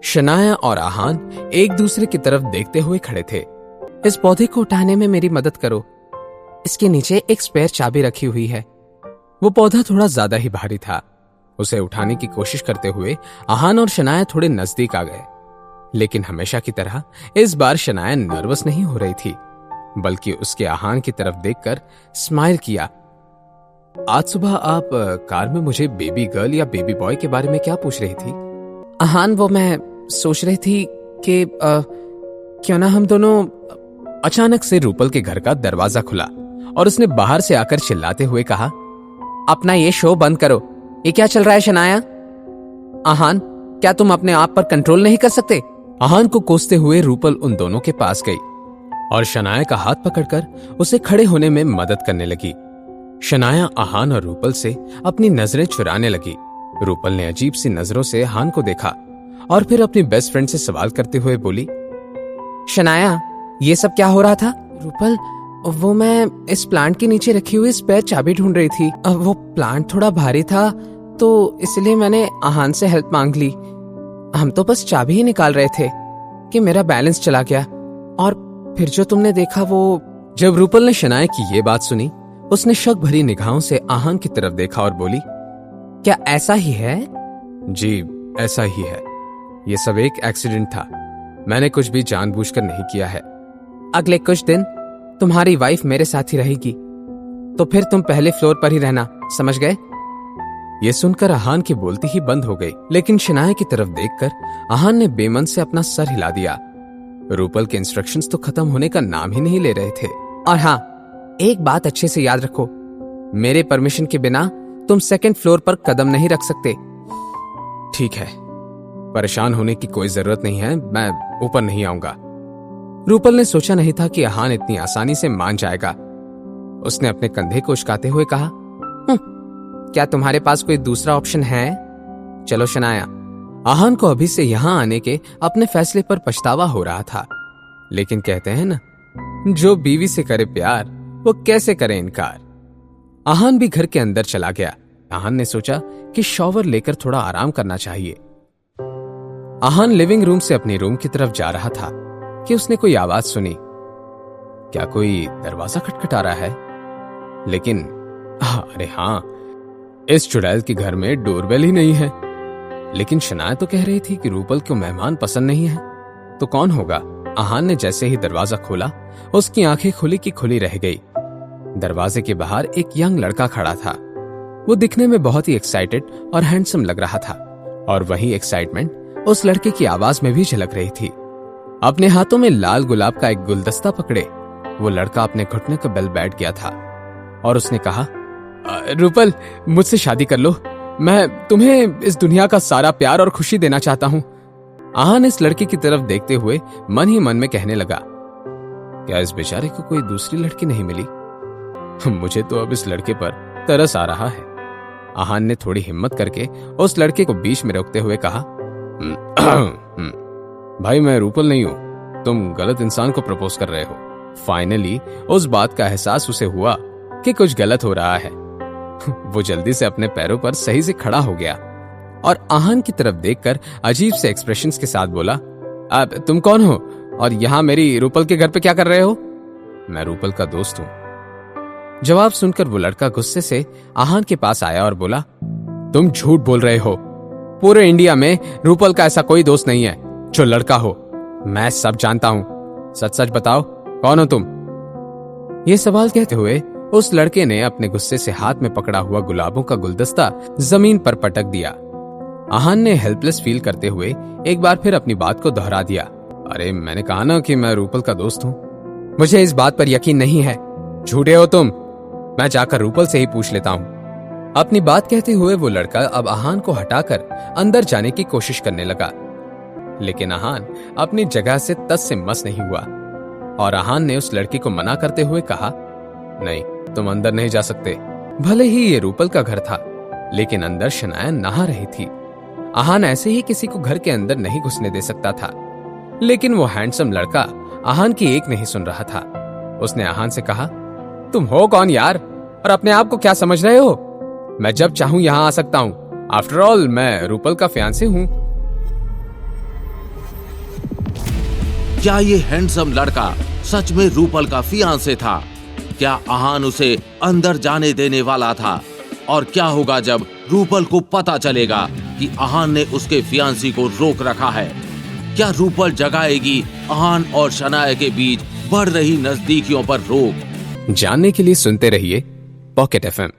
शनाया और आहान एक दूसरे की तरफ देखते हुए खड़े थे। इस पौधे को उठाने में मेरी मदद करो, इसके नीचे एक स्पेयर चाबी रखी हुई है। वो पौधा थोड़ा ज्यादा ही भारी था। उसे उठाने की कोशिश करते हुए आहान और शनाया थोड़े नजदीक आ गए, लेकिन हमेशा की तरह इस बार शनाया नर्वस नहीं हो रही थी, बल्कि उसके आहान की तरफ देखकर स्माइल किया। आज सुबह आप कार में मुझे बेबी गर्ल या बेबी बॉय के बारे में क्या पूछ रही थी? आहान, वो मैं सोच रही थी कि क्यों ना हम दोनों। अचानक से रूपल के घर का दरवाजा खुला और उसने बाहर से आकर चिल्लाते हुए कहा, अपना ये शो बंद करो। ये क्या चल रहा है शनाया? आहान, क्या तुम अपने आप पर कंट्रोल नहीं कर सकते? आहान को कोसते हुए रूपल उन दोनों के पास गई और शनाया का हाथ पकड़कर उसे खड़े होने में मदद करने लगी। शनाया आहान और रूपल से अपनी नजरें चुराने लगी। रूपल ने अजीब सी नजरों से आहान को देखा और फिर अपनी बेस्ट फ्रेंड से सवाल करते हुए बोली, शनाया, ये सब क्या हो रहा था? रूपल, वो मैं इस प्लांट के नीचे रखी हुई स्पेयर चाबी ढूंढ रही थी। वो प्लांट थोड़ा भारी था तो इसलिए मैंने आहान से हेल्प मांग ली। हम तो बस चाबी ही निकाल रहे थे कि मेरा बैलेंस चला गया और फिर जो तुमने देखा वो। जब रूपल ने शनाया की ये बात सुनी, उसने शक भरी निगाहों से आहान की तरफ देखा और बोली, क्या ऐसा ही है? जी, ऐसा ही है। ये सब एक एक्सीडेंट था। मैंने कुछ भी जानबूझकर नहीं किया है। अगले कुछ दिन तुम्हारी वाइफ मेरे साथ ही रहेगी, तो फिर तुम पहले फ्लोर पर ही रहना, समझ गए? ये सुनकर आहान की बोलती ही बंद हो गई, लेकिन शनाया की तरफ देखकर आहान ने बेमन से अपना सर हिला दिया। रूपल के इंस्ट्रक्शंस तो खत्म होने का नाम ही नहीं ले रहे थे। और हाँ, एक बात अच्छे से याद रखो, मेरे परमिशन के बिना तुम सेकंड फ्लोर पर कदम नहीं रख सकते। ठीक है, परेशान होने की कोई जरूरत नहीं है, मैं ऊपर नहीं आऊंगा। रूपल ने सोचा नहीं था कि आहान इतनी आसानी से मान जाएगा। उसने अपने कंधे को उचकाते हुए कहा, क्या तुम्हारे पास कोई दूसरा ऑप्शन है? चलो शनाया। आहान को अभी से यहां आने के अपने फैसले पर पछतावा हो रहा था, लेकिन कहते हैं ना, जो बीवी से करे प्यार वो कैसे करे इनकार। आहान भी घर के अंदर चला गया। आहान ने सोचा कि शॉवर लेकर थोड़ा आराम करना चाहिए। आहान लिविंग रूम से अपने रूम की तरफ जा रहा था कि उसने कोई आवाज सुनी। क्या कोई दरवाजा खटखटा रहा है? लेकिन अरे हाँ, इस चुड़ैल के घर में डोरबेल ही नहीं है। लेकिन शनाया तो कह रही थी कि रूपल को मेहमान पसंद नहीं है, तो कौन होगा? आहान ने जैसे ही दरवाजा खोला, उसकी आंखें खुली की खुली रह गई। दरवाजे के बाहर एक यंग लड़का खड़ा था। वो दिखने में बहुत ही एक्साइटेड और हैंडसम लग रहा था, और वही एक्साइटमेंट उस लड़के की आवाज में भी झलक रही थी। अपने हाथों में लाल गुलाब का एक गुलदस्ता पकड़े वो लड़का अपने घुटने के बल बैठ गया था और उसने कहा, रूपल, मुझसे शादी कर लो। मैं तुम्हें इस दुनिया का सारा प्यार और खुशी देना चाहता हूं। आहान इस लड़के की तरफ देखते हुए मन ही मन में कहने लगा, क्या इस बेचारे को कोई दूसरी लड़की नहीं मिली? मुझे तो अब इस लड़के पर तरस आ रहा है। आहान ने थोड़ी हिम्मत करके उस लड़के को बीच में रोकते हुए कहा, भाई, मैं रूपल नहीं हूं, तुम गलत इंसान को प्रपोज कर रहे हो। फाइनली उस बात का एहसास उसे हुआ कि कुछ गलत हो रहा है। वो जल्दी से अपने पैरों पर सही से खड़ा हो गया और आहान की तरफ देखकर अजीब से एक्सप्रेशंस के साथ बोला, अब तुम कौन हो और यहां मेरी रूपल के घर पे क्या कर रहे हो? मैं रूपल का दोस्त हूं। जवाब सुनकर वो लड़का गुस्से से आहान के पास आया और बोला, तुम झूठ बोल रहे हो। पूरे इंडिया में रूपल का ऐसा कोई दोस्त नहीं है जो लड़का हो। मैं सब जानता हूं। सच सच बताओ, कौन हो तुम? ये सवाल कहते हुए उस लड़के ने अपने गुस्से से हाथ में पकड़ा हुआ गुलाबों का गुलदस्ता जमीन पर पटक दिया। आहान ने हेल्पलेस फील करते हुए एक बार फिर अपनी बात को दोहरा दिया, अरे मैंने कहा ना कि मैं रूपल का दोस्त हूं। मुझे इस बात पर यकीन नहीं है। झूठे हो तुम। मैं जाकर रूपल से ही पूछ लेता हूं। अपनी बात कहते हुए वो लड़का अब आहान को हटाकर अंदर जाने की कोशिश करने लगा, लेकिन आहान अपनी जगह से तस से मस नहीं हुआ और आहान ने उस लड़की को मना करते हुए कहा, नहीं, तुम अंदर नहीं जा सकते। भले ही ये रूपल का घर था, लेकिन अंदर शनाया नहा रही थी। आहान ऐसे ही किसी को घर के अंदर नहीं घुसने दे सकता था, लेकिन वो हैंडसम लड़का आहान की एक नहीं सुन रहा था। उसने आहान से कहा, तुम हो कौन यार, और अपने आप को क्या समझ रहे हो? मैं जब चाहूं यहां आ सकता हूं। आफ्टर ऑल मैं रूपल का फियांसे हूं। क्या ये हैंडसम लड़का सच में रूपल का फियांसे था? क्या आहान उसे अंदर जाने देने वाला था? और क्या होगा जब रूपल को पता चलेगा कि आहान ने उसके फियांसी को रोक रखा है? क्या रूपल जगाएगी आहान और शनाया के बीच बढ़ रही नजदीकियों पर रोक? जानने के लिए सुनते रहिए पॉकेट एफएम।